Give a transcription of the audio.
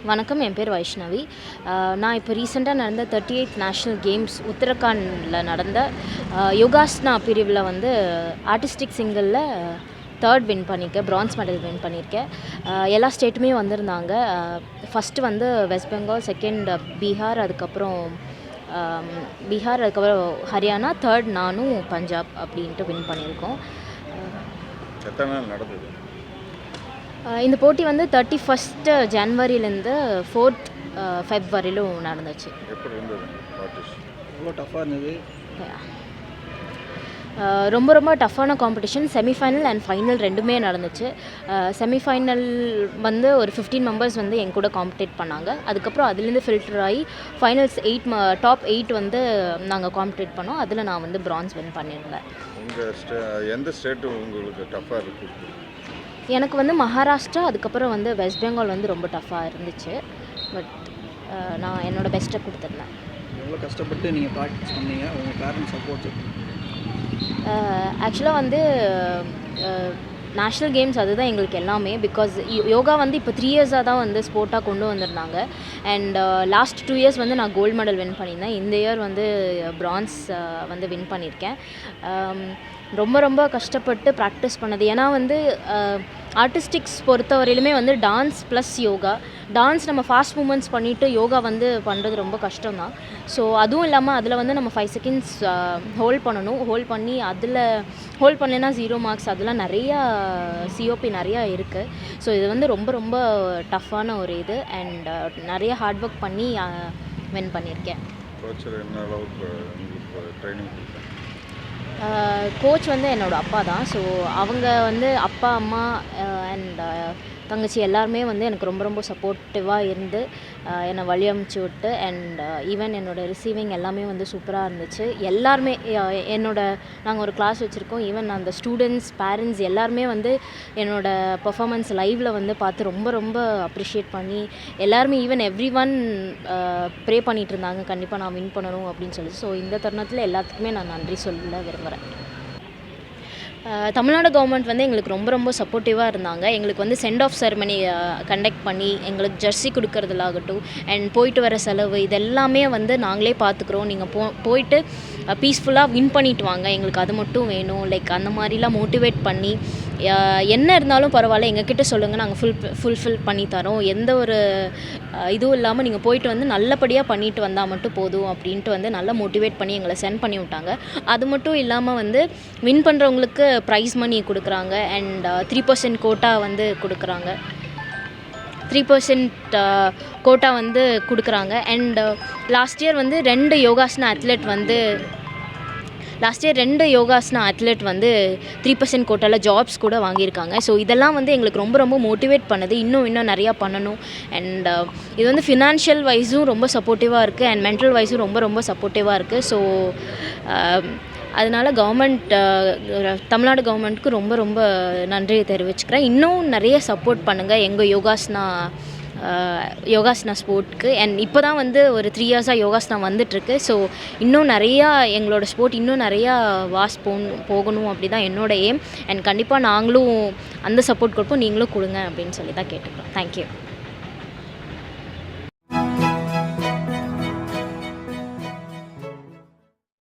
வணக்கம், என் பேர் வைஷ்ணவி. நான் இப்போ ரீசெண்டாக நடந்த 38th நேஷ்னல் கேம்ஸ் உத்தரகாண்டில் நடந்த யோகாஸ்னா பிரிவில் வந்து ஆர்டிஸ்டிக் சிங்கிளில் தேர்ட் வின் பண்ணியிருக்கேன், பிரான்ஸ் மெடல் வின் பண்ணியிருக்கேன். எல்லா ஸ்டேட்டுமே வந்திருந்தாங்க. ஃபஸ்ட்டு வந்து வெஸ்ட் பெங்கால், செகண்ட் பீகார், அதுக்கப்புறம் ஹரியானா, தேர்ட் நானும் பஞ்சாப் அப்படின்ட்டு வின் பண்ணியிருக்கோம். எத்தனை நாள் நடந்தது? இந்த போட்டி வந்து 31 ஜனவரிலேருந்து 4th ஃபெப்ரவரியிலும் நடந்துச்சு. எப்படி இருந்தது? எவ்வளோ டஃப்பாக இருந்தது? ரொம்ப டஃப்பான காம்படிஷன். செமிஃபைனல் அண்ட் ஃபைனல் ரெண்டுமே நடந்துச்சு. செமிஃபைனல் வந்து ஒரு 15 மெம்பர்ஸ் வந்து என் கூட காம்படேட் பண்ணாங்க. அதுக்கப்புறம் அதுலேருந்து ஃபில்டர் ஆகி ஃபைனல்ஸ் டாப் 8 வந்து நாங்கள் காம்படேட் பண்ணோம். அதில் நான் வந்து பிரான்ஸ் வின் பண்ணியிருந்தேன். எந்த ஸ்டேட்டு உங்களுக்கு டஃப்பாக இருக்குது? எனக்கு வந்து மகாராஷ்டிரா, அதுக்கப்புறம் வந்து வெஸ்ட் பெங்கால் வந்து ரொம்ப டஃப்பாக இருந்துச்சு. பட் நான் என்னோடய பெஸ்ட்டை கொடுத்துருந்தேன். எவ்வளோ கஷ்டப்பட்டு நீங்கள் ப்ராக்டிஸ் பண்ணீங்க? உங்கள் பேரண்ட்ஸ் சப்போர்ட்? ஆக்சுவலாக வந்து நேஷ்னல் கேம்ஸ் அதுதான் எங்களுக்கு எல்லாமே. பிகாஸ் யோகா வந்து இப்போ 3 இயர்ஸாக தான் வந்து ஸ்போர்ட்டாக கொண்டு வந்திருந்தாங்க. அண்ட் லாஸ்ட் 2 இயர்ஸ் வந்து நான் கோல்டு மெடல் வின் பண்ணியிருந்தேன். இந்த இயர் வந்து பிரான்ஸ் வந்து வின் பண்ணியிருக்கேன். ரொம்ப கஷ்டப்பட்டு ப்ராக்டிஸ் பண்ணது. ஏன்னா வந்து ஆர்டிஸ்டிக்ஸ் பொறுத்தவரையிலுமே வந்து டான்ஸ் ப்ளஸ் யோகா. டான்ஸ் நம்ம ஃபாஸ்ட் மூமெண்ட்ஸ் பண்ணிவிட்டு யோகா வந்து பண்ணுறது ரொம்ப கஷ்டம் தான். ஸோ அதுவும் இல்லாமல் அதில் வந்து நம்ம 5 செகண்ட்ஸ் ஹோல்ட் பண்ணணும். ஹோல்ட் பண்ணலைன்னா 0 மார்க்ஸ். அதெல்லாம் நிறையா சிஓபி நிறையா இருக்குது. ஸோ இது வந்து ரொம்ப டஃப்பான ஒரு இது. அண்ட் நிறைய ஹார்ட் ஒர்க் பண்ணி வின் பண்ணியிருக்கேன். கோச் வந்து என்னோடய அப்பா தான். ஸோ அவங்க வந்து அப்பா, அம்மா அண்ட் தங்கச்சி எல்லாருமே வந்து எனக்கு ரொம்ப சப்போர்ட்டிவாக இருந்து என்னை வழி அமுச்சு விட்டு அண்ட் ஈவன் என்னோடய ரிசீவிங் எல்லாமே வந்து சூப்பராக இருந்துச்சு. எல்லாருமே நாங்கள் ஒரு கிளாஸ் வச்சுருக்கோம். ஈவன் அந்த ஸ்டூடெண்ட்ஸ், பேரண்ட்ஸ் எல்லாருமே வந்து என்னோடய பர்ஃபார்மன்ஸ் லைவில் வந்து பார்த்து ரொம்ப அப்ரிஷியேட் பண்ணி எல்லாருமே ஈவன் எவ்ரிஒன் ப்ரே பண்ணிகிட்டு இருந்தாங்க, கண்டிப்பாக நான் வின் பண்ணணும் அப்படின்னு சொல்லி. ஸோ இந்த தருணத்தில் எல்லாத்துக்குமே நான் நன்றி சொல்ல விரும்புகிறேன். தமிழ்நாடு கவர்மெண்ட் வந்து எங்களுக்கு ரொம்ப சப்போர்ட்டிவாக இருந்தாங்க. எங்களுக்கு வந்து சென்ட் ஆஃப் செரமனி கண்டக்ட் பண்ணி எங்களுக்கு ஜெர்சி கொடுக்கறதுலாகட்டும் அண்ட் போயிட்டு வர செலவு இதெல்லாமே வந்து நாங்களே பார்த்துக்குறோம். நீங்கள் போயிட்டு பீஸ்ஃபுல்லாக வின் பண்ணிட்டு வாங்க, எங்களுக்கு அது மட்டும் வேணும், லைக் அந்த மாதிரிலாம் மோட்டிவேட் பண்ணி என்ன இருந்தாலும் பரவாயில்ல எங்ககிட்ட சொல்லுங்கள், நாங்கள் ஃபுல்ஃபில் பண்ணி தரோம், எந்த ஒரு இதுவும் இல்லாமல் நீங்கள் போயிட்டு வந்து நல்லபடியாக பண்ணிட்டு வந்தால் மட்டும் போதும் அப்படின்ட்டு வந்து நல்லா மோட்டிவேட் பண்ணி எங்களை சென்ட் பண்ணி விட்டாங்க. அது மட்டும் இல்லாமல் வந்து வின் பண்ணுறவங்களுக்கு ப்ரைஸ் மணி கொடுக்குறாங்க அண்ட் 3% கோட்டா வந்து கொடுக்குறாங்க. 3% கோட்டா வந்து கொடுக்குறாங்க. அண்ட் லாஸ்ட் இயர் வந்து 2 யோகாசனா அத்லெட் வந்து 3% கோட்டாவில் ஜாப்ஸ் கூட வாங்கியிருக்காங்க. ஸோ இதெல்லாம் வந்து எங்களுக்கு ரொம்ப மோட்டிவேட் பண்ணுது. இன்னும் நிறையா பண்ணணும். அண்ட் இது வந்து ஃபினான்ஷியல் வைஸும் ரொம்ப சப்போர்ட்டிவாக இருக்குது அண்ட் மென்டல் வைஸும் ரொம்ப சப்போர்ட்டிவாக இருக்குது. ஸோ அதனால் தமிழ்நாடு கவர்மெண்ட்டுக்கு ரொம்ப நன்றி தெரிவிச்சுக்கிறேன். இன்னும் நிறைய சப்போர்ட் பண்ணுங்கள் எங்கள் யோகாசனா ஸ்போர்ட்க்கு. அண்ட் இப்போ தான் வந்து ஒரு 3 இயர்ஸாக யோகாசனா வந்துட்டுருக்கு. ஸோ இன்னும் நிறையா எங்களோட ஸ்போர்ட் இன்னும் நிறையா போகணும் அப்படி தான் என்னோடய எய்ம். அண்ட் கண்டிப்பாக நாங்களும் அந்த சப்போர்ட் கொடுப்போம், நீங்களும் கொடுங்க அப்படின்னு சொல்லி தான் கேட்டுக்கிறோம். தேங்க்யூ.